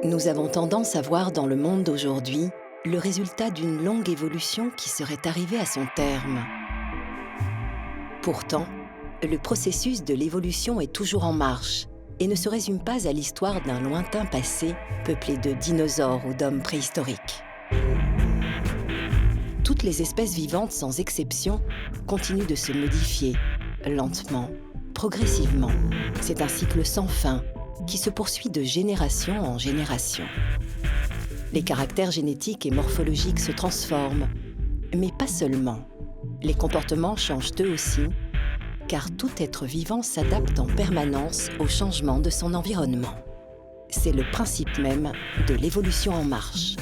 Nous avons tendance à voir dans le monde d'aujourd'hui le résultat d'une longue évolution qui serait arrivée à son terme. Pourtant, le processus de l'évolution est toujours en marche et ne se résume pas à l'histoire d'un lointain passé peuplé de dinosaures ou d'hommes préhistoriques. Toutes les espèces vivantes, sans exception, continuent de se modifier, lentement, progressivement. C'est un cycle sans fin qui se poursuit de génération en génération. Les caractères génétiques et morphologiques se transforment, mais pas seulement. Les comportements changent eux aussi, car tout être vivant s'adapte en permanence au changement de son environnement. C'est le principe même de l'évolution en marche.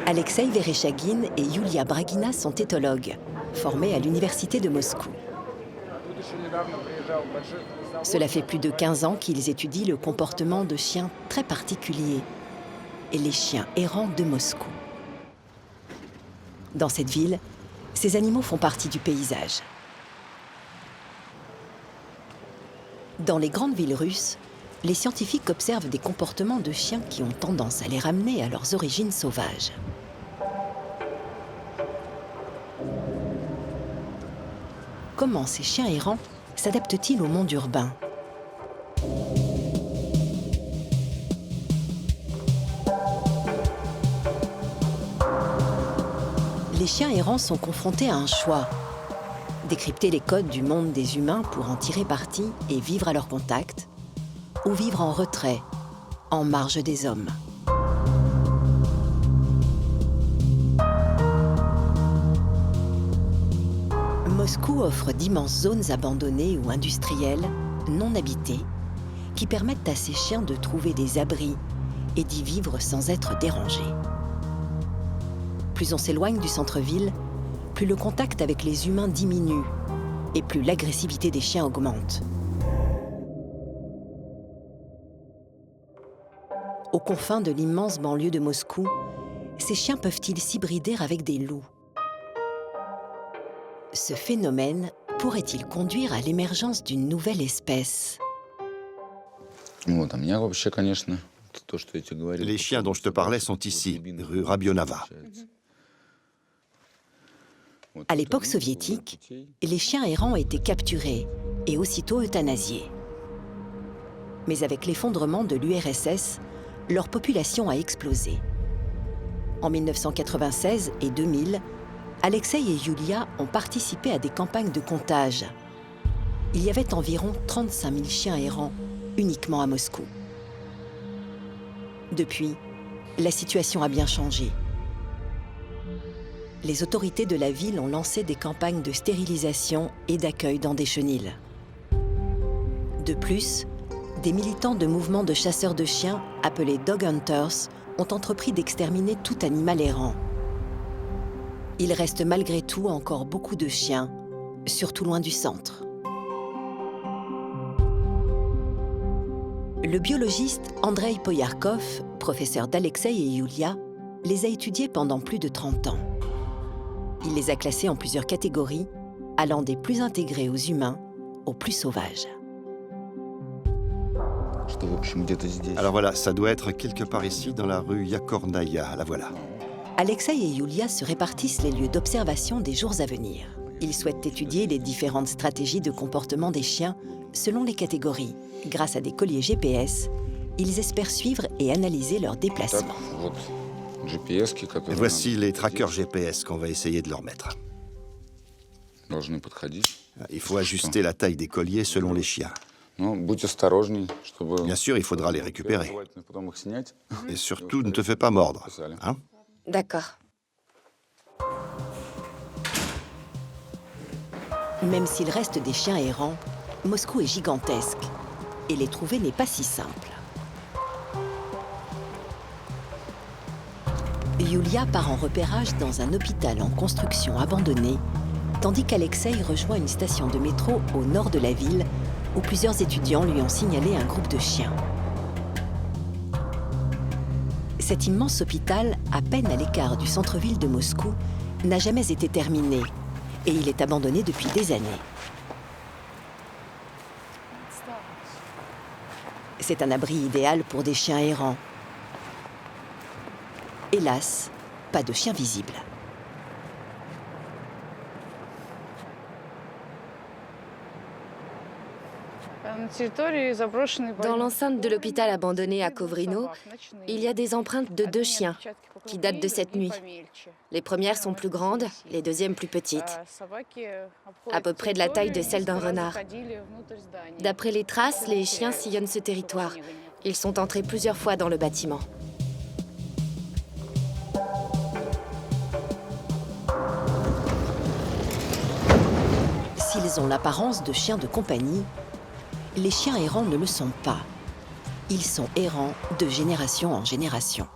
Alexei Vereshchagin et Yulia Bragina sont éthologues, formés à l'université de Moscou. Cela fait plus de 15 ans qu'ils étudient le comportement de chiens très particuliers et les chiens errants de Moscou. Dans cette ville, ces animaux font partie du paysage. Dans les grandes villes russes, les scientifiques observent des comportements de chiens qui ont tendance à les ramener à leurs origines sauvages. Comment ces chiens errants s'adaptent-ils au monde urbain ? Les chiens errants sont confrontés à un choix. Décrypter les codes du monde des humains pour en tirer parti et vivre à leur contact, ou vivre en retrait, en marge des hommes. Moscou offre d'immenses zones abandonnées ou industrielles, non habitées, qui permettent à ces chiens de trouver des abris et d'y vivre sans être dérangés. Plus on s'éloigne du centre-ville, plus le contact avec les humains diminue et plus l'agressivité des chiens augmente. Aux confins de l'immense banlieue de Moscou, ces chiens peuvent-ils s'hybrider avec des loups ? Ce phénomène pourrait-il conduire à l'émergence d'une nouvelle espèce ? Les chiens dont je te parlais sont ici, rue Rabionava. À l'époque soviétique, les chiens errants étaient capturés et aussitôt euthanasiés. Mais avec l'effondrement de l'URSS, leur population a explosé. En 1996 et 2000, Alexei et Yulia ont participé à des campagnes de comptage. Il y avait environ 35 000 chiens errants uniquement à Moscou. Depuis, la situation a bien changé. Les autorités de la ville ont lancé des campagnes de stérilisation et d'accueil dans des chenils. De plus, des militants de mouvements de chasseurs de chiens, appelés Dog Hunters, ont entrepris d'exterminer tout animal errant. Il reste malgré tout encore beaucoup de chiens, surtout loin du centre. Le biologiste Andrei Poyarkov, professeur d'Alexei et Yulia, les a étudiés pendant plus de 30 ans. Il les a classés en plusieurs catégories, allant des plus intégrés aux humains aux plus sauvages. Alors voilà, ça doit être quelque part ici, dans la rue Yakornaya. La voilà. Alexei et Yulia se répartissent les lieux d'observation des jours à venir. Ils souhaitent étudier les différentes stratégies de comportement des chiens selon les catégories. Grâce à des colliers GPS, ils espèrent suivre et analyser leurs déplacements. Et voici les trackers GPS qu'on va essayer de leur mettre. Il faut ajuster la taille des colliers selon les chiens. Bien sûr, il faudra les récupérer. Et surtout, ne te fais pas mordre. Hein ? D'accord. Même s'il reste des chiens errants, Moscou est gigantesque et les trouver n'est pas si simple. Yulia part en repérage dans un hôpital en construction abandonné, tandis qu'Alexei rejoint une station de métro au nord de la ville où plusieurs étudiants lui ont signalé un groupe de chiens. Cet immense hôpital, à peine à l'écart du centre-ville de Moscou, n'a jamais été terminé et il est abandonné depuis des années. C'est un abri idéal pour des chiens errants. Hélas, pas de chiens visibles. Dans l'enceinte de l'hôpital abandonné à Kovrino, il y a des empreintes de 2 chiens qui datent de cette nuit. Les premières sont plus grandes, les deuxièmes plus petites, à peu près de la taille de celle d'un renard. D'après les traces, les chiens sillonnent ce territoire. Ils sont entrés plusieurs fois dans le bâtiment. S'ils ont l'apparence de chiens de compagnie, les chiens errants ne le sont pas. Ils sont errants de génération en génération.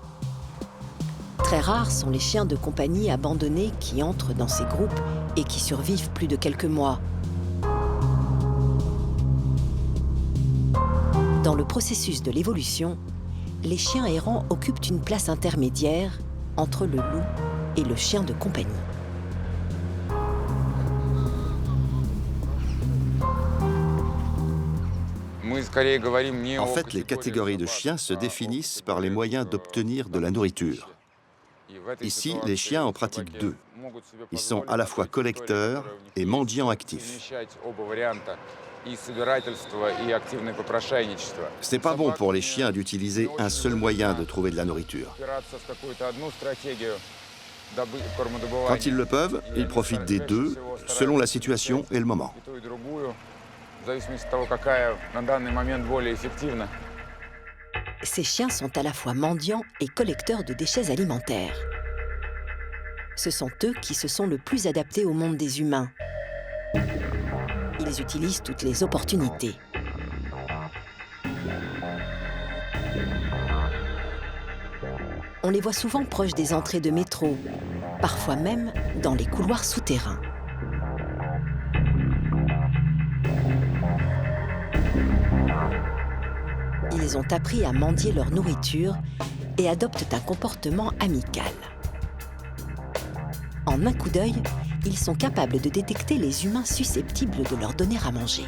Très rares sont les chiens de compagnie abandonnés qui entrent dans ces groupes et qui survivent plus de quelques mois. Dans le processus de l'évolution, les chiens errants occupent une place intermédiaire entre le loup et le chien de compagnie. En fait, les catégories de chiens se définissent par les moyens d'obtenir de la nourriture. Ici, les chiens en pratiquent 2. Ils sont à la fois collecteurs et mendiants actifs. Ce n'est pas bon pour les chiens d'utiliser un seul moyen de trouver de la nourriture. Quand ils le peuvent, ils profitent des 2, selon la situation et le moment. Ces chiens sont à la fois mendiants et collecteurs de déchets alimentaires. Ce sont eux qui se sont le plus adaptés au monde des humains. Ils utilisent toutes les opportunités. On les voit souvent proches des entrées de métro, parfois même dans les couloirs souterrains. Ils ont appris à mendier leur nourriture et adoptent un comportement amical. En un coup d'œil, ils sont capables de détecter les humains susceptibles de leur donner à manger.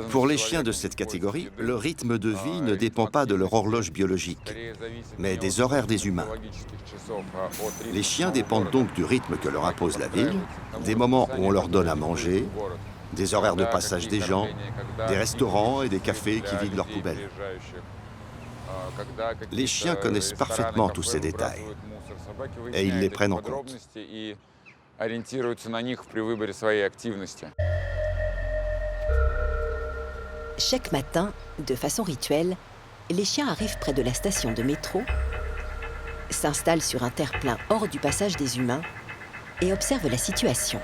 Pour les chiens de cette catégorie, le rythme de vie ne dépend pas de leur horloge biologique, mais des horaires des humains. Les chiens dépendent donc du rythme que leur impose la ville, des moments où on leur donne à manger, des horaires de passage des gens, des restaurants et des cafés qui vident leurs poubelles. Les chiens connaissent parfaitement tous ces détails et ils les prennent en compte. Chaque matin, de façon rituelle, les chiens arrivent près de la station de métro, s'installent sur un terre-plein hors du passage des humains et observent la situation.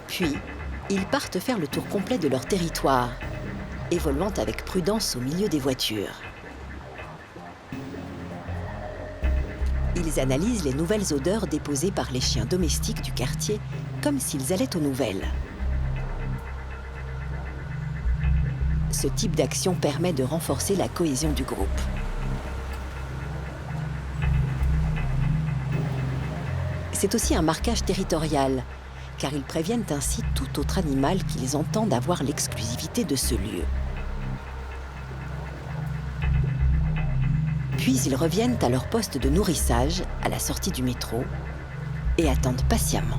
Puis, ils partent faire le tour complet de leur territoire, évoluant avec prudence au milieu des voitures. Ils analysent les nouvelles odeurs déposées par les chiens domestiques du quartier comme s'ils allaient aux nouvelles. Ce type d'action permet de renforcer la cohésion du groupe. C'est aussi un marquage territorial, car ils préviennent ainsi tout autre animal qu'ils entendent avoir l'exclusivité de ce lieu. Puis ils reviennent à leur poste de nourrissage, à la sortie du métro, et attendent patiemment.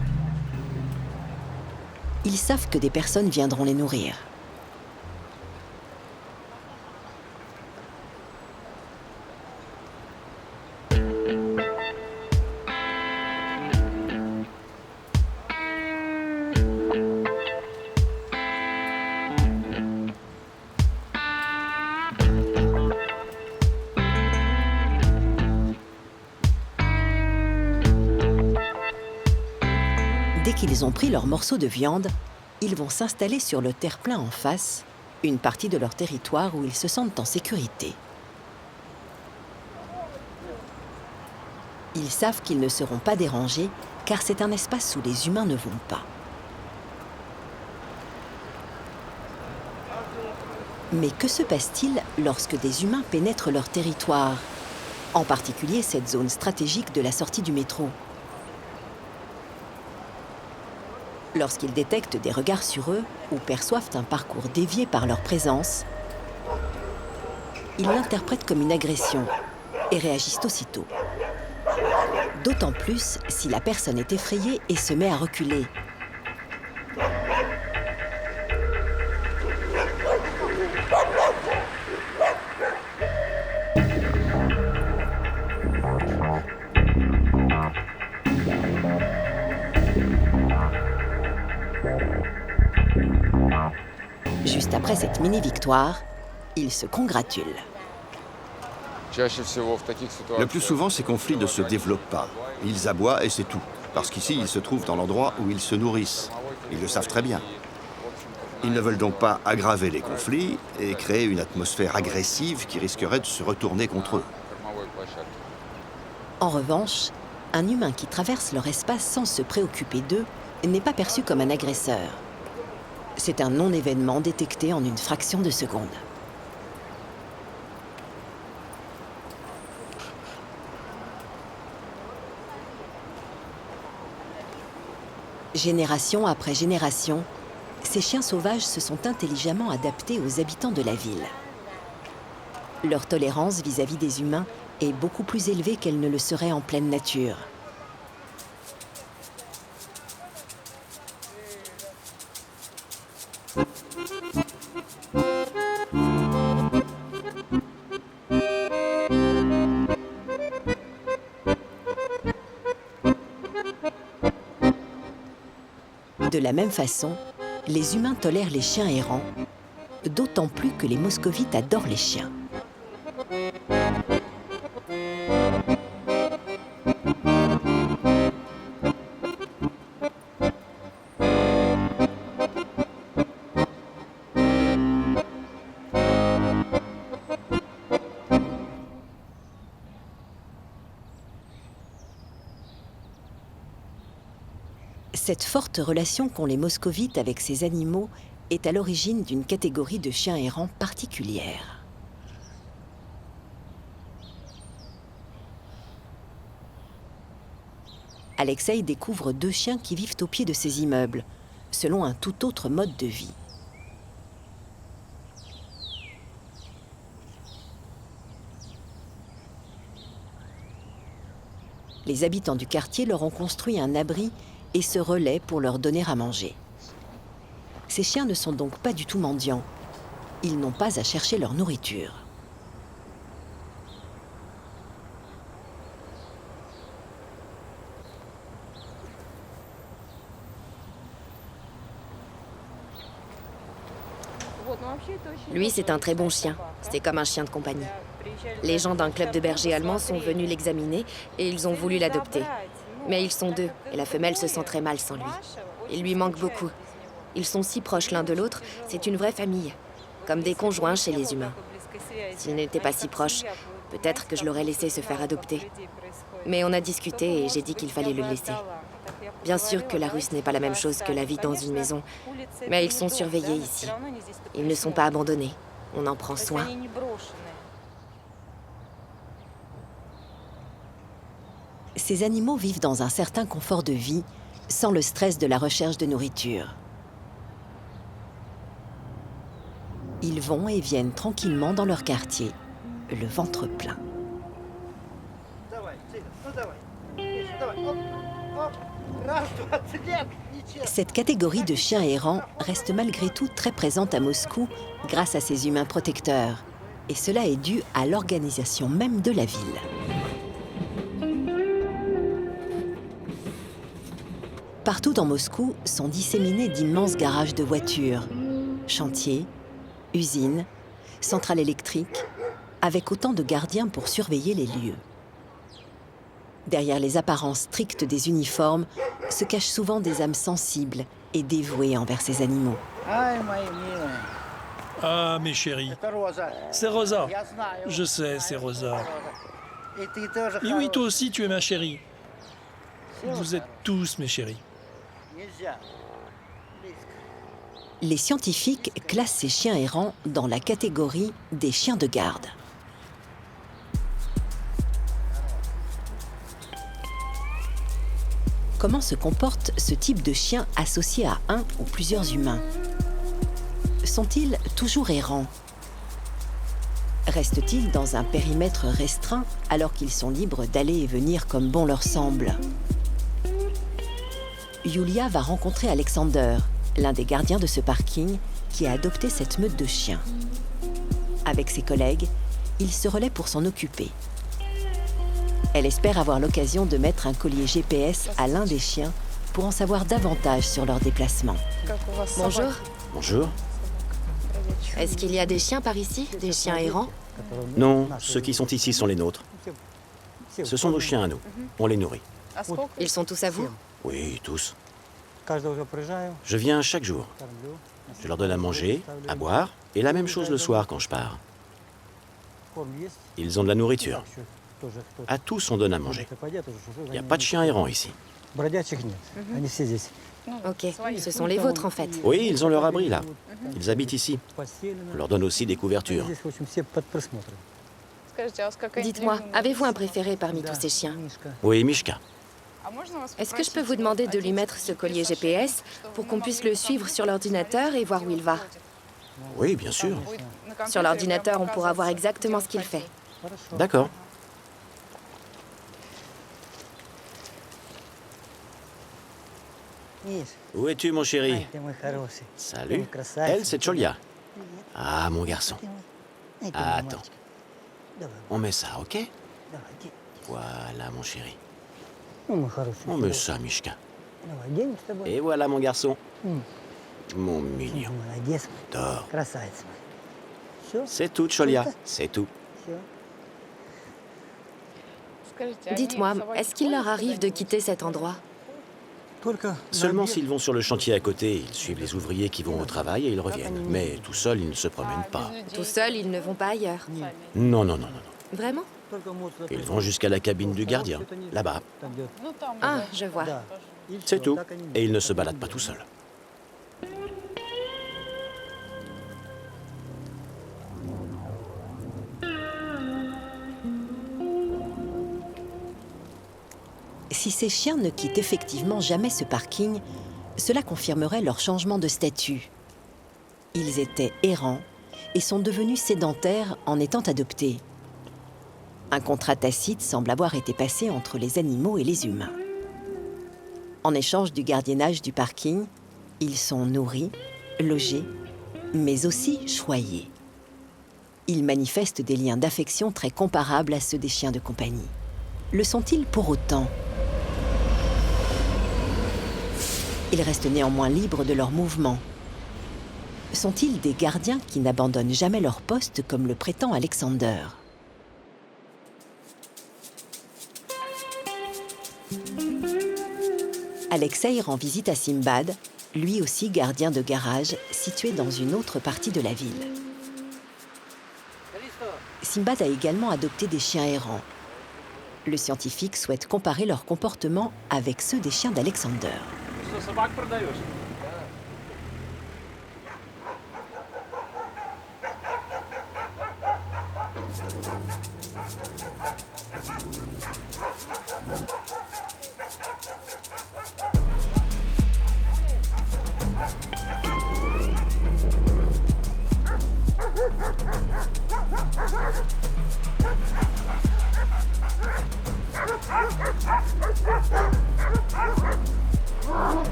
Ils savent que des personnes viendront les nourrir. qu'ils ont pris leur morceau de viande, ils vont s'installer sur le terre-plein en face, une partie de leur territoire où ils se sentent en sécurité. Ils savent qu'ils ne seront pas dérangés car c'est un espace où les humains ne vont pas. Mais que se passe-t-il lorsque des humains pénètrent leur territoire, en particulier cette zone stratégique de la sortie du métro? Lorsqu'ils détectent des regards sur eux ou perçoivent un parcours dévié par leur présence, ils l'interprètent comme une agression et réagissent aussitôt. D'autant plus si la personne est effrayée et se met à reculer. Juste après cette mini-victoire, ils se congratulent. Le plus souvent, ces conflits ne se développent pas. Ils aboient et c'est tout. Parce qu'ici, ils se trouvent dans l'endroit où ils se nourrissent. Ils le savent très bien. Ils ne veulent donc pas aggraver les conflits et créer une atmosphère agressive qui risquerait de se retourner contre eux. En revanche, un humain qui traverse leur espace sans se préoccuper d'eux n'est pas perçu comme un agresseur. C'est un non-événement détecté en une fraction de seconde. Génération après génération, ces chiens sauvages se sont intelligemment adaptés aux habitants de la ville. Leur tolérance vis-à-vis des humains est beaucoup plus élevée qu'elle ne le serait en pleine nature. De la même façon, les humains tolèrent les chiens errants, d'autant plus que les moscovites adorent les chiens. Cette forte relation qu'ont les moscovites avec ces animaux est à l'origine d'une catégorie de chiens errants particulière. Alexei découvre 2 chiens qui vivent au pied de ces immeubles, selon un tout autre mode de vie. Les habitants du quartier leur ont construit un abri et se relaient pour leur donner à manger. Ces chiens ne sont donc pas du tout mendiants. Ils n'ont pas à chercher leur nourriture. Lui, c'est un très bon chien. C'est comme un chien de compagnie. Les gens d'un club de bergers allemands sont venus l'examiner et ils ont voulu l'adopter. Mais ils sont 2 et la femelle se sent très mal sans lui. Il lui manque beaucoup. Ils sont si proches l'un de l'autre, c'est une vraie famille, comme des conjoints chez les humains. S'ils n'étaient pas si proches, peut-être que je l'aurais laissé se faire adopter. Mais on a discuté et j'ai dit qu'il fallait le laisser. Bien sûr que la rue, ce n'est pas la même chose que la vie dans une maison, mais ils sont surveillés ici. Ils ne sont pas abandonnés. On en prend soin. Ces animaux vivent dans un certain confort de vie, sans le stress de la recherche de nourriture. Ils vont et viennent tranquillement dans leur quartier, le ventre plein. Cette catégorie de chiens errants reste malgré tout très présente à Moscou grâce à ces humains protecteurs. Et cela est dû à l'organisation même de la ville. Partout dans Moscou sont disséminés d'immenses garages de voitures, chantiers, usines, centrales électriques, avec autant de gardiens pour surveiller les lieux. Derrière les apparences strictes des uniformes se cachent souvent des âmes sensibles et dévouées envers ces animaux. Ah, mes chéris, c'est Rosa. Je sais, c'est Rosa. Et oui, toi aussi, tu es ma chérie. Vous êtes tous mes chéris. Les scientifiques classent ces chiens errants dans la catégorie des chiens de garde. Comment se comporte ce type de chien associé à un ou plusieurs humains? Sont-ils toujours errants? Restent-ils dans un périmètre restreint alors qu'ils sont libres d'aller et venir comme bon leur semble? Yulia va rencontrer Alexander, l'un des gardiens de ce parking qui a adopté cette meute de chiens. Avec ses collègues, il se relaie pour s'en occuper. Elle espère avoir l'occasion de mettre un collier GPS à l'un des chiens pour en savoir davantage sur leurs déplacements. Bonjour. Bonjour. Est-ce qu'il y a des chiens par ici? Des chiens errants? Non, ceux qui sont ici sont les nôtres. Ce sont nos chiens à nous. On les nourrit. Ils sont tous à vous? Oui, tous. Je viens chaque jour. Je leur donne à manger, à boire, et la même chose le soir quand je pars. Ils ont de la nourriture. À tous, on donne à manger. Il n'y a pas de chiens errants ici. Ok, ce sont les vôtres en fait. Oui, ils ont leur abri là. Ils habitent ici. On leur donne aussi des couvertures. Dites-moi, avez-vous un préféré parmi tous ces chiens? Oui, Mishka. Est-ce que je peux vous demander de lui mettre ce collier GPS pour qu'on puisse le suivre sur l'ordinateur et voir où il va? Oui, bien sûr. Sur l'ordinateur, on pourra voir exactement ce qu'il fait. D'accord. Où es-tu, mon chéri? Salut. Elle, c'est Cholia. Ah, mon garçon. Attends. On met ça, ok? Voilà, mon chéri. On met ça, Mishka. Et voilà, mon garçon. Mon mignon. Dors. C'est tout, Cholia. C'est tout. Dites-moi, est-ce qu'il leur arrive de quitter cet endroit? Seulement s'ils vont sur le chantier à côté, ils suivent les ouvriers qui vont au travail et ils reviennent. Mais tout seuls, ils ne se promènent pas. Tout seuls, ils ne vont pas ailleurs. Non, non, non, non. Vraiment? Ils vont jusqu'à la cabine du gardien, là-bas. Ah, je vois. C'est tout. Et ils ne se baladent pas tout seuls. Si ces chiens ne quittent effectivement jamais ce parking, cela confirmerait leur changement de statut. Ils étaient errants et sont devenus sédentaires en étant adoptés. Un contrat tacite semble avoir été passé entre les animaux et les humains. En échange du gardiennage du parking, ils sont nourris, logés, mais aussi choyés. Ils manifestent des liens d'affection très comparables à ceux des chiens de compagnie. Le sont-ils pour autant ? Ils restent néanmoins libres de leurs mouvements. Sont-ils des gardiens qui n'abandonnent jamais leur poste comme le prétend Alexander ? Alexei rend visite à Simbad, lui aussi gardien de garage, situé dans une autre partie de la ville. Simbad a également adopté des chiens errants. Le scientifique souhaite comparer leur comportement avec ceux des chiens d'Alexander.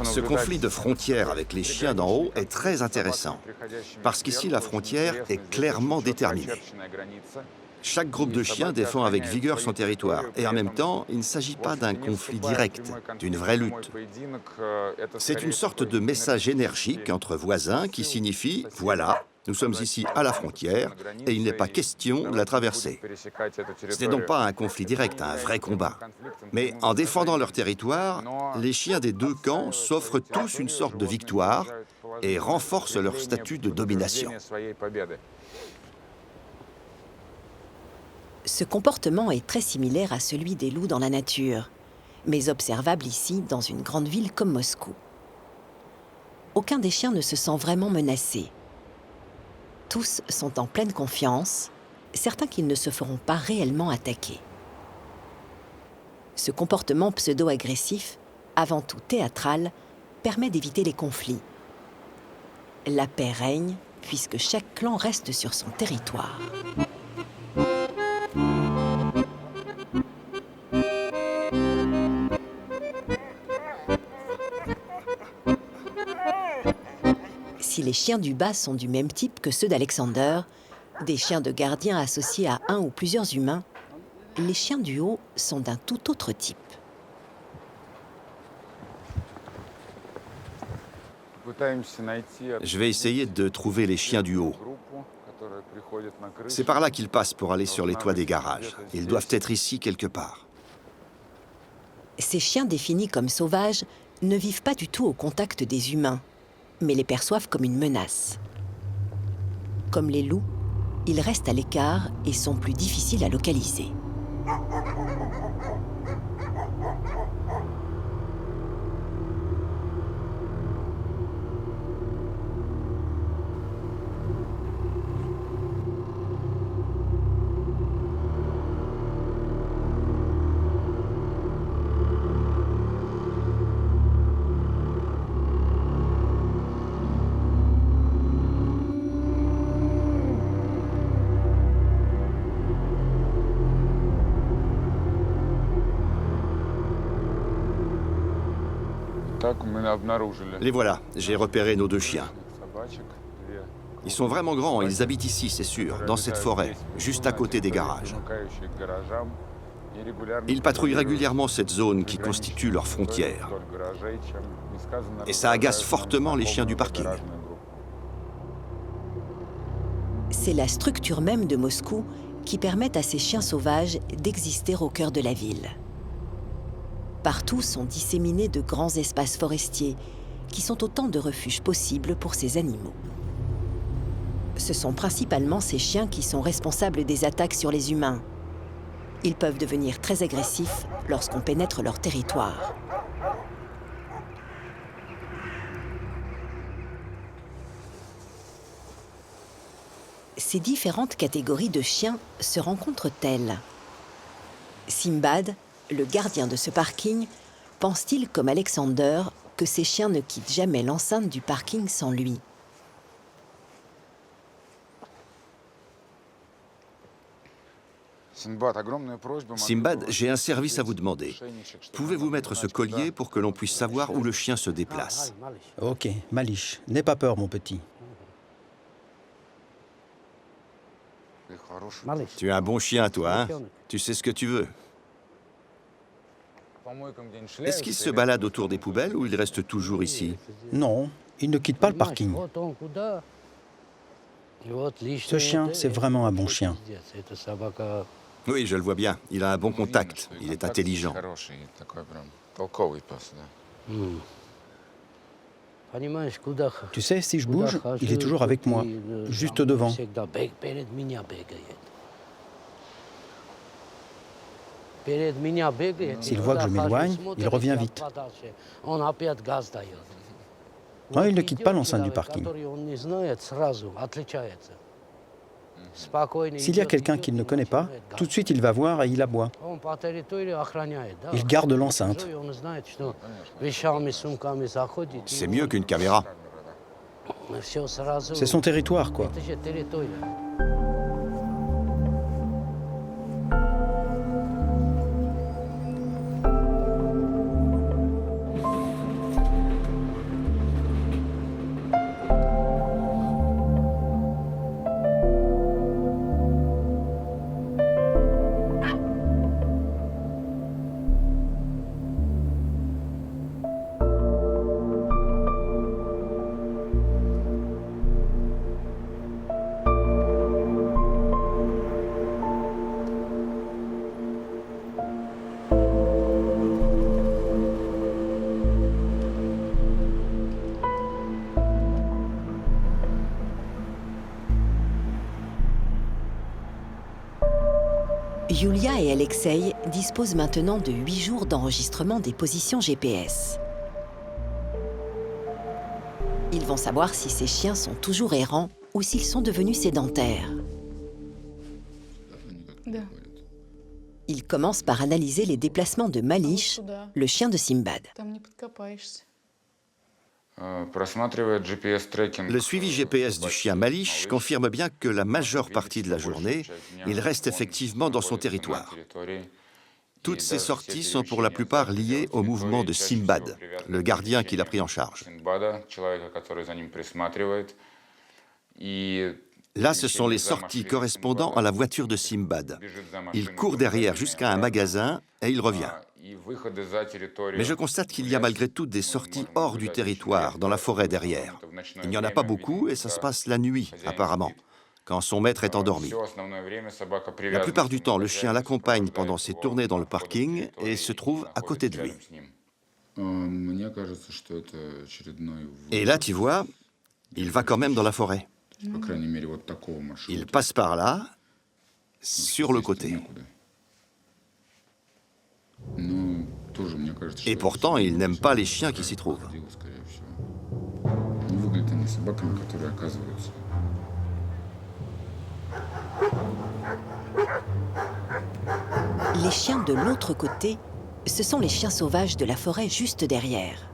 Ce conflit de frontières avec les chiens d'en haut est très intéressant, parce qu'ici la frontière est clairement déterminée. Chaque groupe de chiens défend avec vigueur son territoire. Et en même temps, il ne s'agit pas d'un conflit direct, d'une vraie lutte. C'est une sorte de message énergique entre voisins qui signifie « Voilà, nous sommes ici à la frontière et il n'est pas question de la traverser ». Ce n'est donc pas un conflit direct, un vrai combat. Mais en défendant leur territoire, les chiens des deux camps s'offrent tous une sorte de victoire et renforcent leur statut de domination. Ce comportement est très similaire à celui des loups dans la nature, mais observable ici dans une grande ville comme Moscou. Aucun des chiens ne se sent vraiment menacé. Tous sont en pleine confiance, certains qu'ils ne se feront pas réellement attaquer. Ce comportement pseudo-agressif, avant tout théâtral, permet d'éviter les conflits. La paix règne puisque chaque clan reste sur son territoire. Si les chiens du bas sont du même type que ceux d'Alexander, des chiens de gardien associés à un ou plusieurs humains, les chiens du haut sont d'un tout autre type. Je vais essayer de trouver les chiens du haut. C'est par là qu'ils passent pour aller sur les toits des garages. Ils doivent être ici quelque part. Ces chiens définis comme sauvages ne vivent pas du tout au contact des humains, mais les perçoivent comme une menace. Comme les loups, ils restent à l'écart et sont plus difficiles à localiser. Les voilà, j'ai repéré nos deux chiens. Ils sont vraiment grands, ils habitent ici, c'est sûr, dans cette forêt, juste à côté des garages. Ils patrouillent régulièrement cette zone qui constitue leur frontière. Et ça agace fortement les chiens du parking. C'est la structure même de Moscou qui permet à ces chiens sauvages d'exister au cœur de la ville. Partout sont disséminés de grands espaces forestiers qui sont autant de refuges possibles pour ces animaux. Ce sont principalement ces chiens qui sont responsables des attaques sur les humains. Ils peuvent devenir très agressifs lorsqu'on pénètre leur territoire. Ces différentes catégories de chiens se rencontrent-elles? Simbad, le gardien de ce parking, pense-t-il comme Alexander que ces chiens ne quittent jamais l'enceinte du parking sans lui? Simbad, j'ai un service à vous demander. Pouvez-vous mettre ce collier pour que l'on puisse savoir où le chien se déplace? Ok, Malish, n'aie pas peur, mon petit. Tu es un bon chien, toi, hein? Tu sais ce que tu veux. Est-ce qu'il se balade autour des poubelles ou il reste toujours ici? Non, il ne quitte pas le parking. Ce chien, c'est vraiment un bon chien. Oui, je le vois bien. Il a un bon contact. Il est intelligent. Tu sais, si je bouge, il est toujours avec moi, juste devant. S'il voit que je m'éloigne, il revient vite. Non, il ne quitte pas l'enceinte du parking. S'il y a quelqu'un qu'il ne connaît pas, tout de suite il va voir et il aboie. Il garde l'enceinte. C'est mieux qu'une caméra. C'est son territoire, quoi. Yulia et Alexei disposent maintenant de 8 jours d'enregistrement des positions GPS. Ils vont savoir si ces chiens sont toujours errants ou s'ils sont devenus sédentaires. Ils commencent par analyser les déplacements de Malish, le chien de Simbad. Le suivi GPS du chien Malish confirme bien que la majeure partie de la journée, il reste effectivement dans son territoire. Toutes ces sorties sont pour la plupart liées au mouvement de Simbad, le gardien qu'il a pris en charge. Là, ce sont les sorties correspondant à la voiture de Simbad. Il court derrière jusqu'à un magasin et il revient. Mais je constate qu'il y a malgré tout des sorties hors du territoire, dans la forêt derrière. Il n'y en a pas beaucoup et ça se passe la nuit, apparemment, quand son maître est endormi. La plupart du temps, le chien l'accompagne pendant ses tournées dans le parking et se trouve à côté de lui. Et là, tu vois, il va quand même dans la forêt. Il passe par là, sur le côté. Et pourtant, il n'aime pas les chiens qui s'y trouvent. Les chiens de l'autre côté, ce sont les chiens sauvages de la forêt juste derrière.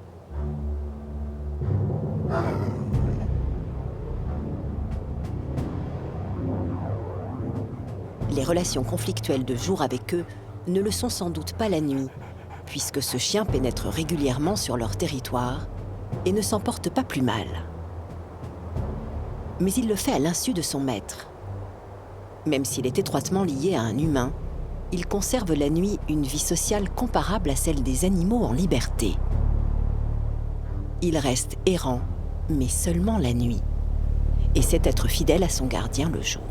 Les relations conflictuelles de jour avec eux ne le sont sans doute pas la nuit, puisque ce chien pénètre régulièrement sur leur territoire et ne s'en porte pas plus mal. Mais il le fait à l'insu de son maître. Même s'il est étroitement lié à un humain, il conserve la nuit une vie sociale comparable à celle des animaux en liberté. Il reste errant, mais seulement la nuit, et sait être fidèle à son gardien le jour.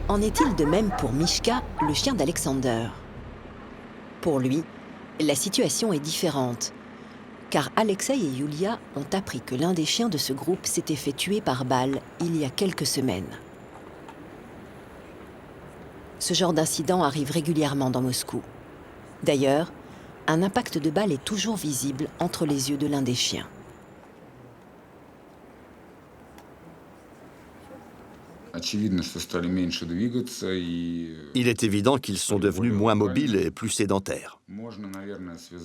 En est-il de même pour Mishka, le chien d'Alexander? Pour lui, la situation est différente, car Alexei et Yulia ont appris que l'un des chiens de ce groupe s'était fait tuer par balle il y a quelques semaines. Ce genre d'incident arrive régulièrement dans Moscou. D'ailleurs, un impact de balle est toujours visible entre les yeux de l'un des chiens. Il est évident qu'ils sont devenus moins mobiles et plus sédentaires.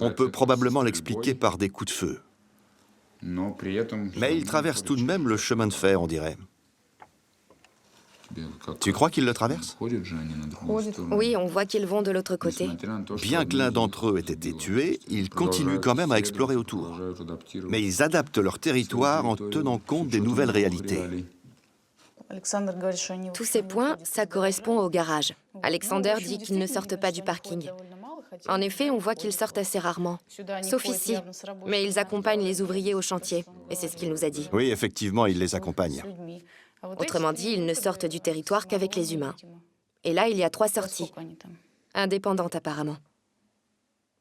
On peut probablement l'expliquer par des coups de feu. Mais ils traversent tout de même le chemin de fer, on dirait. Tu crois qu'ils le traversent? Oui, on voit qu'ils vont de l'autre côté. Bien que l'un d'entre eux ait été tué, ils continuent quand même à explorer autour. Mais ils adaptent leur territoire en tenant compte des nouvelles réalités. Tous ces points, ça correspond au garage. Alexander dit qu'ils ne sortent pas du parking. En effet, on voit qu'ils sortent assez rarement, sauf ici. Mais ils accompagnent les ouvriers au chantier, et c'est ce qu'il nous a dit. Oui, effectivement, ils les accompagnent. Autrement dit, ils ne sortent du territoire qu'avec les humains. Et là, il y a 3 sorties, indépendantes apparemment.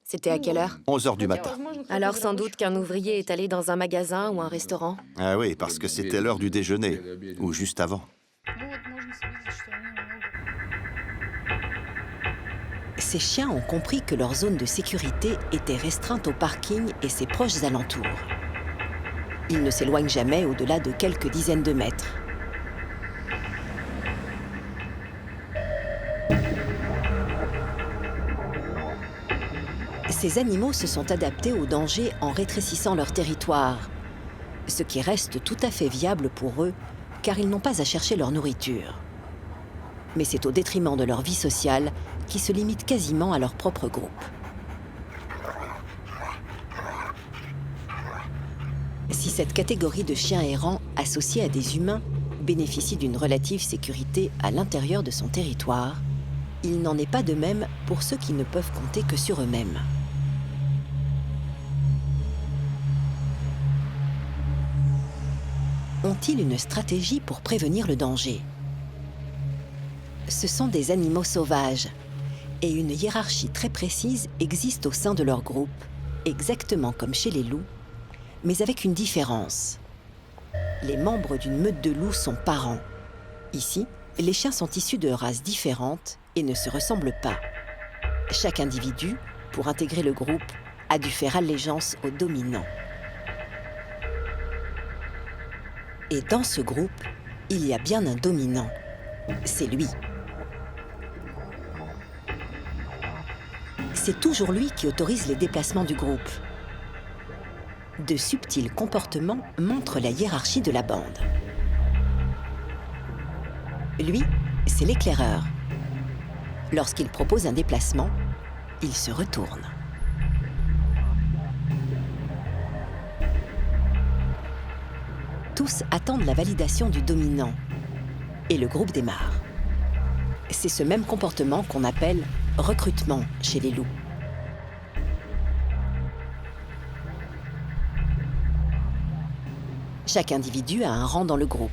C'était à quelle heure? 11h du matin. Alors sans doute qu'un ouvrier est allé dans un magasin ou un restaurant. Ah oui, parce que c'était l'heure du déjeuner, ou juste avant. Ces chiens ont compris que leur zone de sécurité était restreinte au parking et ses proches alentours. Ils ne s'éloignent jamais au-delà de quelques dizaines de mètres. Ces animaux se sont adaptés au danger en rétrécissant leur territoire, ce qui reste tout à fait viable pour eux, car ils n'ont pas à chercher leur nourriture. Mais c'est au détriment de leur vie sociale, qui se limite quasiment à leur propre groupe. Si cette catégorie de chiens errants associés à des humains bénéficie d'une relative sécurité à l'intérieur de son territoire, il n'en est pas de même pour ceux qui ne peuvent compter que sur eux-mêmes. Ont-ils une stratégie pour prévenir le danger? Ce sont des animaux sauvages, et une hiérarchie très précise existe au sein de leur groupe, exactement comme chez les loups, mais avec une différence. les membres d'une meute de loups sont parents. Ici, les chiens sont issus de races différentes et ne se ressemblent pas. Chaque individu, pour intégrer le groupe, a dû faire allégeance au dominant. Et dans ce groupe, il y a bien un dominant. C'est lui. C'est toujours lui qui autorise les déplacements du groupe. De subtils comportements montrent la hiérarchie de la bande. Lui, c'est l'éclaireur. Lorsqu'il propose un déplacement, il se retourne. Tous attendent la validation du dominant et le groupe démarre. C'est ce même comportement qu'on appelle recrutement chez les loups. Chaque individu a un rang dans le groupe.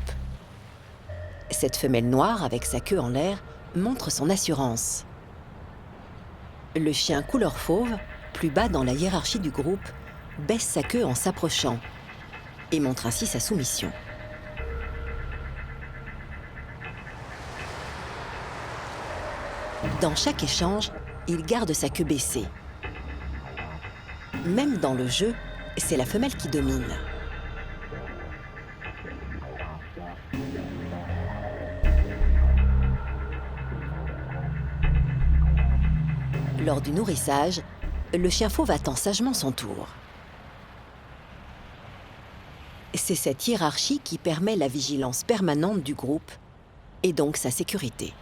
Cette femelle noire avec sa queue en l'air montre son assurance. Le chien couleur fauve, plus bas dans la hiérarchie du groupe, baisse sa queue en s'approchant et montre ainsi sa soumission. Dans chaque échange, il garde sa queue baissée. Même dans le jeu, c'est la femelle qui domine. Lors du nourrissage, le chien fauve attend sagement son tour. C'est cette hiérarchie qui permet la vigilance permanente du groupe et donc sa sécurité.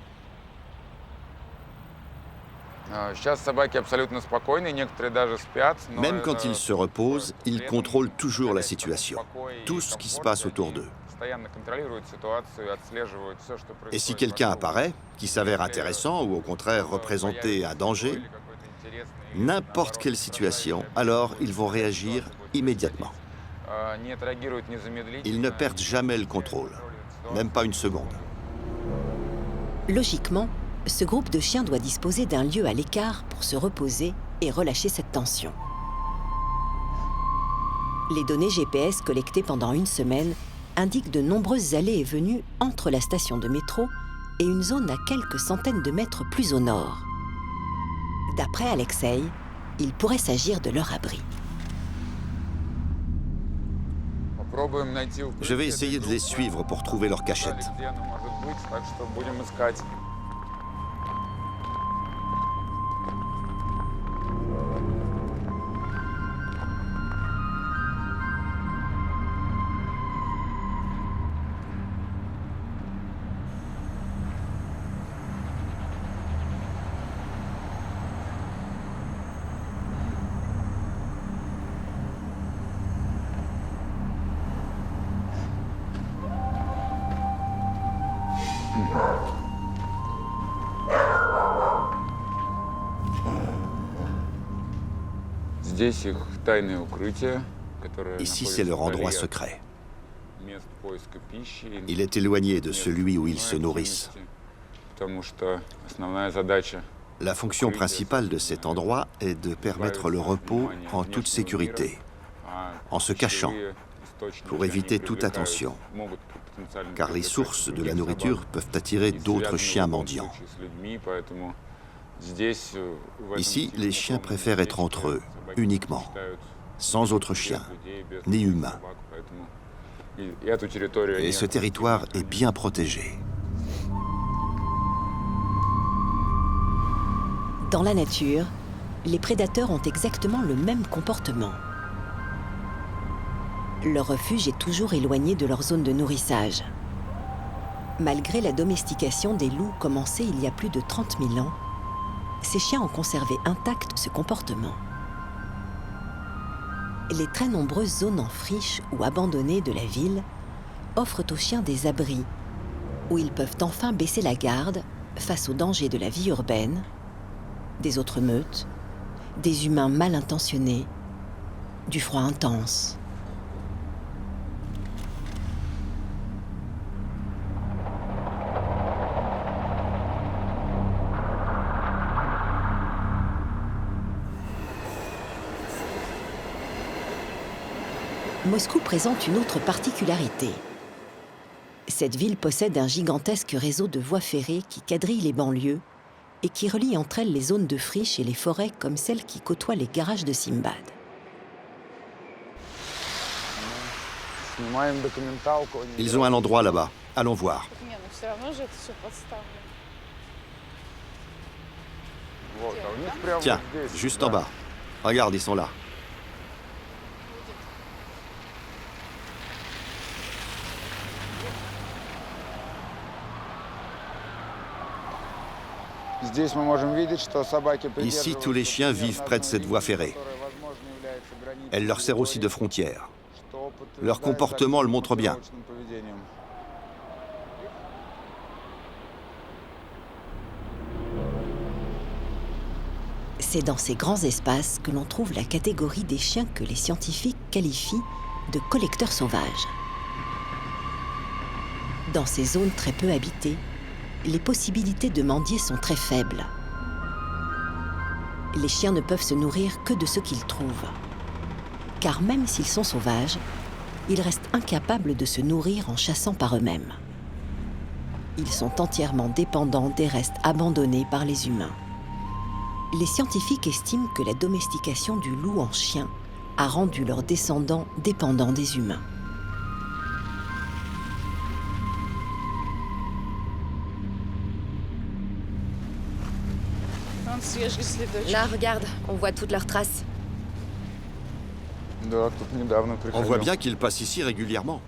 Même quand ils se reposent, ils contrôlent toujours la situation, tout ce qui se passe autour d'eux. Et si quelqu'un apparaît, qui s'avère intéressant ou au contraire représenter un danger, n'importe quelle situation, alors ils vont réagir immédiatement. Ils ne perdent jamais le contrôle, même pas une seconde. Logiquement, ce groupe de chiens doit disposer d'un lieu à l'écart pour se reposer et relâcher cette tension. Les données GPS collectées pendant une semaine indiquent de nombreuses allées et venues entre la station de métro et une zone à quelques centaines de mètres plus au nord. D'après Alexei, il pourrait s'agir de leur abri. Je vais essayer de les suivre pour trouver leur cachette. Ici, c'est leur endroit secret. Il est éloigné de celui où ils se nourrissent. La fonction principale de cet endroit est de permettre le repos en toute sécurité, en se cachant, pour éviter toute attention, car les sources de la nourriture peuvent attirer d'autres chiens mendiants. Ici, les chiens préfèrent être entre eux, uniquement, sans autres chiens, ni humains. Et ce territoire est bien protégé. Dans la nature, les prédateurs ont exactement le même comportement. Leur refuge est toujours éloigné de leur zone de nourrissage. Malgré la domestication des loups commencée il y a plus de 30 000 ans, ces chiens ont conservé intact ce comportement. Les très nombreuses zones en friche ou abandonnées de la ville offrent aux chiens des abris où ils peuvent enfin baisser la garde face aux dangers de la vie urbaine, des autres meutes, des humains mal intentionnés, du froid intense. Moscou présente une autre particularité. Cette ville possède un gigantesque réseau de voies ferrées qui quadrillent les banlieues et qui relie entre elles les zones de friches et les forêts comme celles qui côtoient les garages de Simbad. Ils ont un endroit là-bas. Allons voir. Tiens, juste en bas. Regarde, ils sont là. Ici, tous les chiens vivent près de cette voie ferrée. Elle leur sert aussi de frontière. Leur comportement le montre bien. C'est dans ces grands espaces que l'on trouve la catégorie des chiens que les scientifiques qualifient de collecteurs sauvages. Dans ces zones très peu habitées, les possibilités de mendier sont très faibles. Les chiens ne peuvent se nourrir que de ce qu'ils trouvent. Car même s'ils sont sauvages, ils restent incapables de se nourrir en chassant par eux-mêmes. Ils sont entièrement dépendants des restes abandonnés par les humains. Les scientifiques estiment que la domestication du loup en chien a rendu leurs descendants dépendants des humains. Là, regarde, on voit toutes leurs traces. On voit bien qu'ils passent ici régulièrement.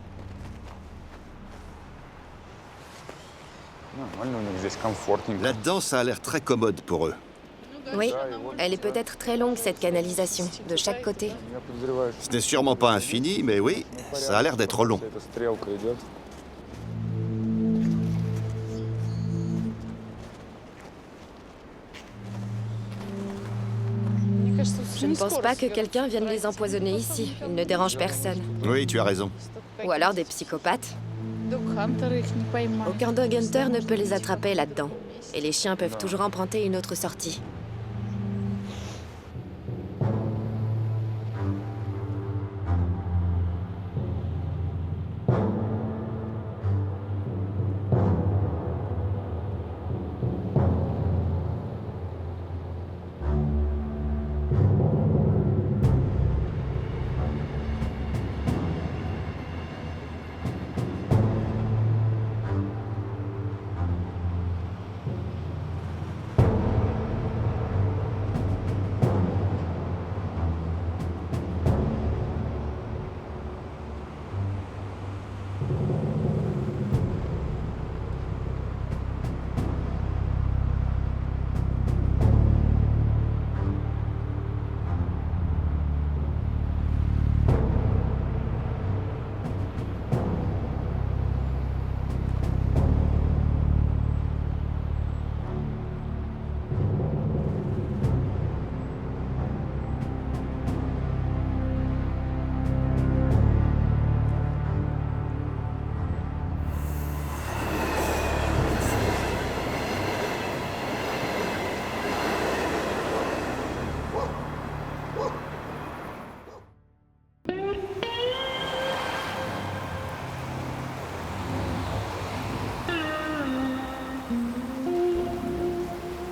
Là-dedans, ça a l'air très commode pour eux. Oui, elle est peut-être très longue, cette canalisation, de chaque côté. Ce n'est sûrement pas infini, mais oui, ça a l'air d'être long. Je ne pense pas que quelqu'un vienne les empoisonner ici. Ils ne dérangent personne. Oui, tu as raison. Ou alors des psychopathes. Aucun dog hunter ne peut les attraper là-dedans. Et les chiens peuvent toujours emprunter une autre sortie.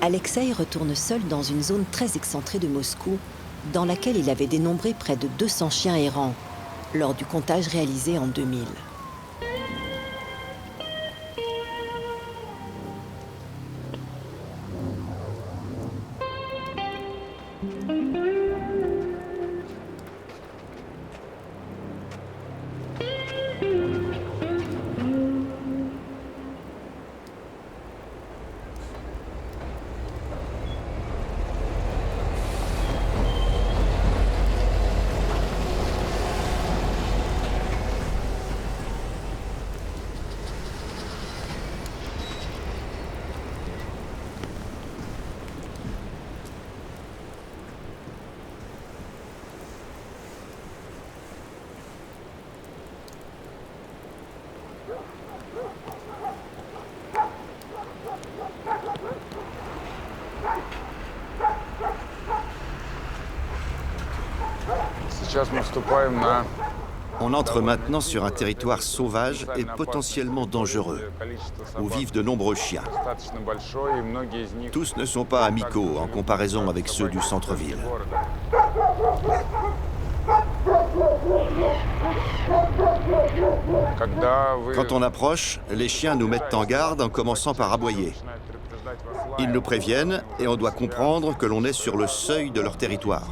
Alexei retourne seul dans une zone très excentrée de Moscou, dans laquelle il avait dénombré près de 200 chiens errants, lors du comptage réalisé en 2000. On entre maintenant sur un territoire sauvage et potentiellement dangereux, où vivent de nombreux chiens. Tous ne sont pas amicaux en comparaison avec ceux du centre-ville. Quand on approche, les chiens nous mettent en garde en commençant par aboyer. Ils nous préviennent et on doit comprendre que l'on est sur le seuil de leur territoire.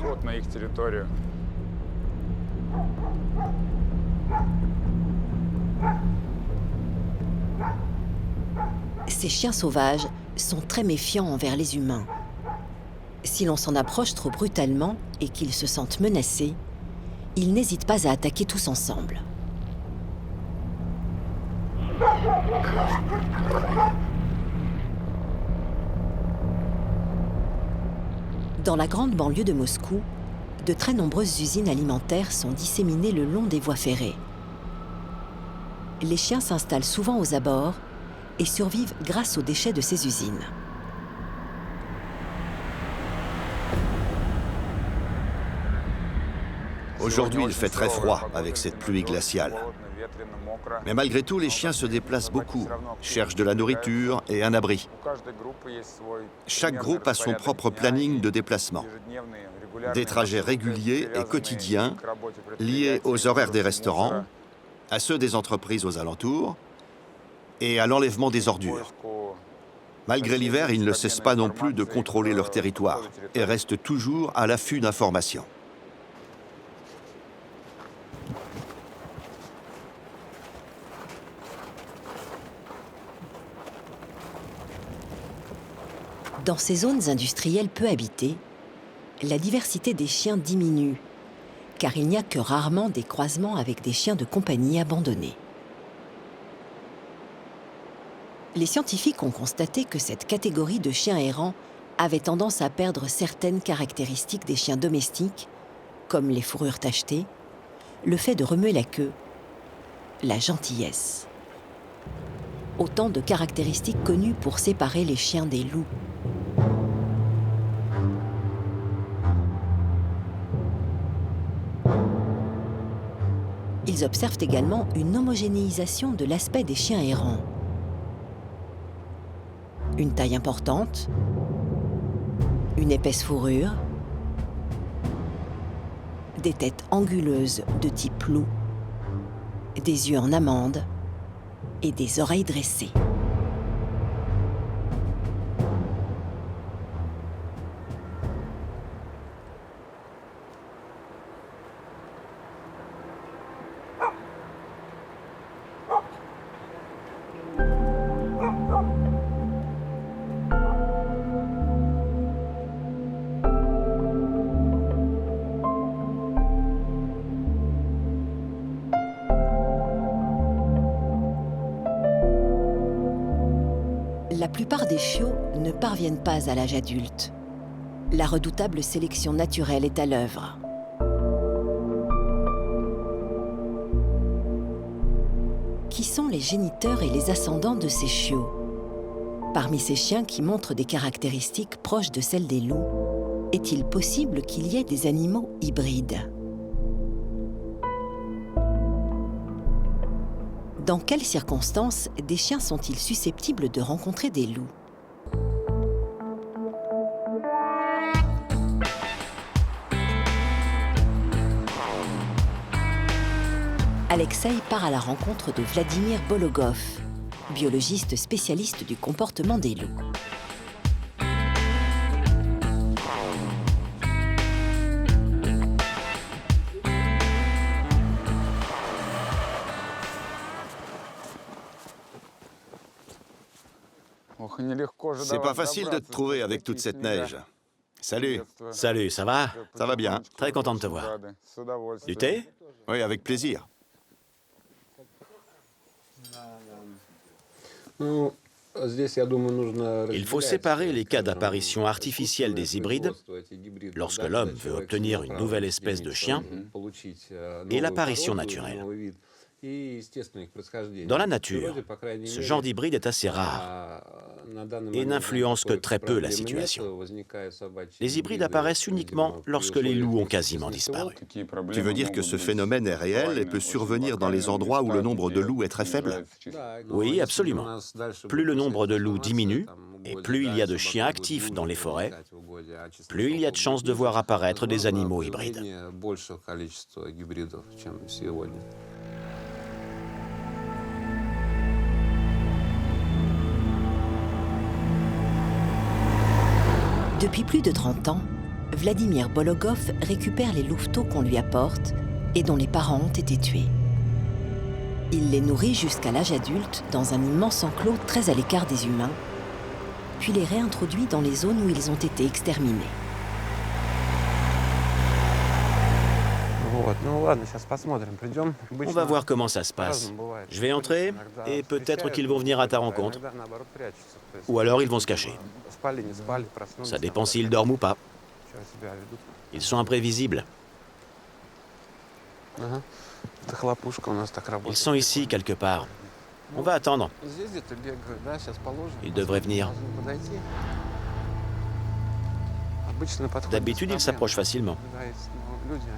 Ces chiens sauvages sont très méfiants envers les humains. Si l'on s'en approche trop brutalement et qu'ils se sentent menacés, ils n'hésitent pas à attaquer tous ensemble. Dans la grande banlieue de Moscou, de très nombreuses usines alimentaires sont disséminées le long des voies ferrées. Les chiens s'installent souvent aux abords et survivent grâce aux déchets de ces usines. Aujourd'hui, il fait très froid avec cette pluie glaciale. Mais malgré tout, les chiens se déplacent beaucoup, cherchent de la nourriture et un abri. Chaque groupe a son propre planning de déplacement. Des trajets réguliers et quotidiens liés aux horaires des restaurants, à ceux des entreprises aux alentours et à l'enlèvement des ordures. Malgré l'hiver, ils ne cessent pas non plus de contrôler leur territoire et restent toujours à l'affût d'informations. Dans ces zones industrielles peu habitées, la diversité des chiens diminue, car il n'y a que rarement des croisements avec des chiens de compagnie abandonnés. Les scientifiques ont constaté que cette catégorie de chiens errants avait tendance à perdre certaines caractéristiques des chiens domestiques, comme les fourrures tachetées, le fait de remuer la queue, la gentillesse. Autant de caractéristiques connues pour séparer les chiens des loups. Ils observent également une homogénéisation de l'aspect des chiens errants. Une taille importante, une épaisse fourrure, des têtes anguleuses de type loup, des yeux en amande et des oreilles dressées. La plupart des chiots ne parviennent pas à l'âge adulte. La redoutable sélection naturelle est à l'œuvre. Qui sont les géniteurs et les ascendants de ces chiots? Parmi ces chiens qui montrent des caractéristiques proches de celles des loups, est-il possible qu'il y ait des animaux hybrides? Dans quelles circonstances des chiens sont-ils susceptibles de rencontrer des loups? Alexei part à la rencontre de Vladimir Bologov, biologiste spécialiste du comportement des loups. C'est pas facile de te trouver avec toute cette neige. Salut. Salut, ça va? Ça va bien. Très content de te voir. Du thé? Oui, avec plaisir. Il faut séparer les cas d'apparition artificielle des hybrides, lorsque l'homme veut obtenir une nouvelle espèce de chien, et l'apparition naturelle. Dans la nature, ce genre d'hybride est assez rare et n'influence que très peu la situation. Les hybrides apparaissent uniquement lorsque les loups ont quasiment disparu. Tu veux dire que ce phénomène est réel et peut survenir dans les endroits où le nombre de loups est très faible? Oui, absolument. Plus le nombre de loups diminue, et plus il y a de chiens actifs dans les forêts, plus il y a de chances de voir apparaître des animaux hybrides. Depuis plus de 30 ans, Vladimir Bologov récupère les louveteaux qu'on lui apporte et dont les parents ont été tués. Il les nourrit jusqu'à l'âge adulte dans un immense enclos très à l'écart des humains, puis les réintroduit dans les zones où ils ont été exterminés. On va voir comment ça se passe. Je vais entrer et peut-être qu'ils vont venir à ta rencontre. Ou alors ils vont se cacher. Ça dépend s'ils dorment ou pas. Ils sont imprévisibles. Ils sont ici quelque part. On va attendre. Ils devraient venir. D'habitude, ils s'approchent facilement.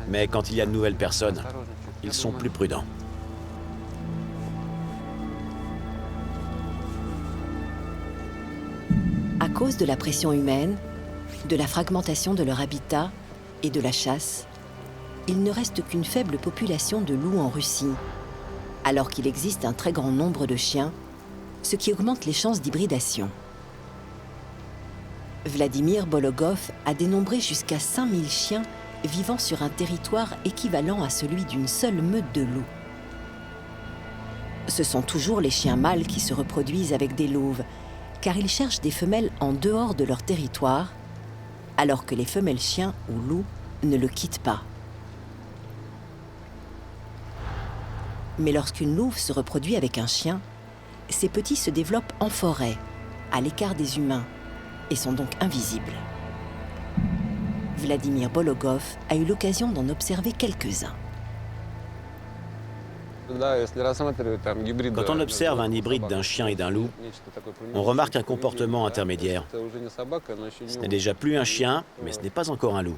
Mais quand il y a de nouvelles personnes, ils sont plus prudents. À cause de la pression humaine, de la fragmentation de leur habitat et de la chasse, il ne reste qu'une faible population de loups en Russie, alors qu'il existe un très grand nombre de chiens, ce qui augmente les chances d'hybridation. Vladimir Bologov a dénombré jusqu'à 5000 chiens vivant sur un territoire équivalent à celui d'une seule meute de loups. Ce sont toujours les chiens mâles qui se reproduisent avec des louves, car ils cherchent des femelles en dehors de leur territoire, alors que les femelles chiens ou loups ne le quittent pas. Mais lorsqu'une louve se reproduit avec un chien, ces petits se développent en forêt, à l'écart des humains, et sont donc invisibles. Vladimir Bologov a eu l'occasion d'en observer quelques-uns. Quand on observe un hybride d'un chien et d'un loup, on remarque un comportement intermédiaire. Ce n'est déjà plus un chien, mais ce n'est pas encore un loup.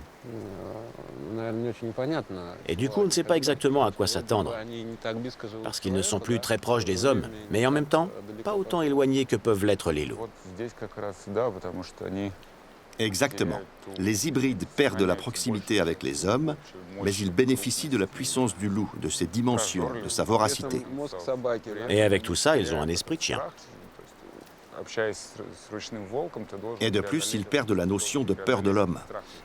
Et du coup, on ne sait pas exactement à quoi s'attendre, parce qu'ils ne sont plus très proches des hommes, mais en même temps, pas autant éloignés que peuvent l'être les loups. Exactement. Les hybrides perdent la proximité avec les hommes, mais ils bénéficient de la puissance du loup, de ses dimensions, de sa voracité. Et avec tout ça, ils ont un esprit de chien. Et de plus, ils perdent la notion de peur de l'homme.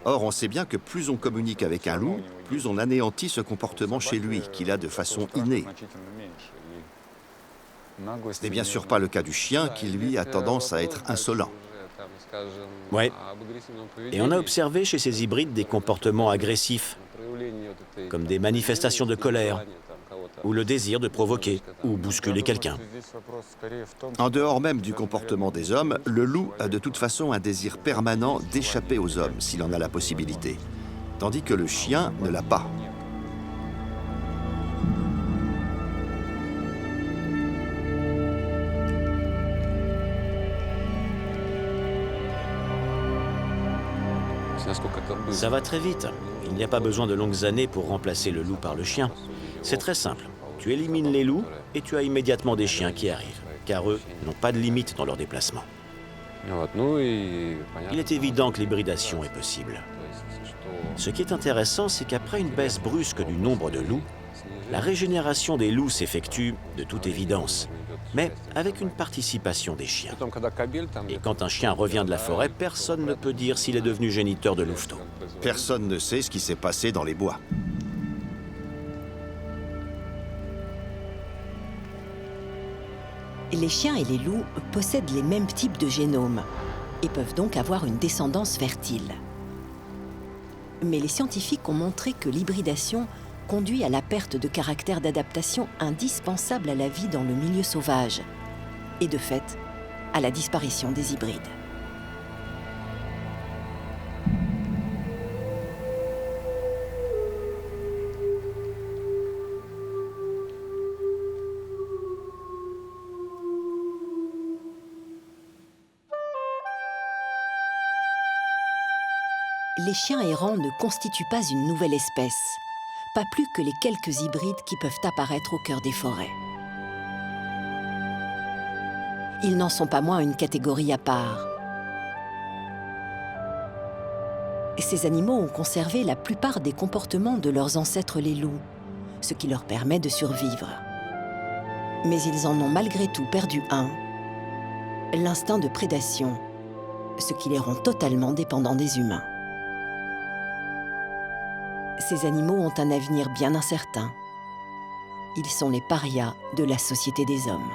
Or, on sait bien que plus on communique avec un loup, plus on anéantit ce comportement chez lui, qu'il a de façon innée. Ce n'est bien sûr pas le cas du chien, qui lui a tendance à être insolent. Ouais. Et on a observé chez ces hybrides des comportements agressifs, comme des manifestations de colère, ou le désir de provoquer ou bousculer quelqu'un. En dehors même du comportement des hommes, le loup a de toute façon un désir permanent d'échapper aux hommes, s'il en a la possibilité, tandis que le chien ne l'a pas. Ça va très vite. Il n'y a pas besoin de longues années pour remplacer le loup par le chien. C'est très simple. Tu élimines les loups et tu as immédiatement des chiens qui arrivent, car eux n'ont pas de limite dans leur déplacement. Il est évident que l'hybridation est possible. Ce qui est intéressant, c'est qu'après une baisse brusque du nombre de loups, la régénération des loups s'effectue de toute évidence, mais avec une participation des chiens. Et quand un chien revient de la forêt, personne ne peut dire s'il est devenu géniteur de louveteaux. Personne ne sait ce qui s'est passé dans les bois. Les chiens et les loups possèdent les mêmes types de génomes et peuvent donc avoir une descendance fertile. Mais les scientifiques ont montré que l'hybridation conduit à la perte de caractère d'adaptation indispensable à la vie dans le milieu sauvage et de fait à la disparition des hybrides. les chiens errants ne constituent pas une nouvelle espèce, pas plus que les quelques hybrides qui peuvent apparaître au cœur des forêts. Ils n'en sont pas moins une catégorie à part. Ces animaux ont conservé la plupart des comportements de leurs ancêtres les loups, ce qui leur permet de survivre. Mais ils en ont malgré tout perdu un, l'instinct de prédation, ce qui les rend totalement dépendants des humains. Ces animaux ont un avenir bien incertain. Ils sont les parias de la société des hommes.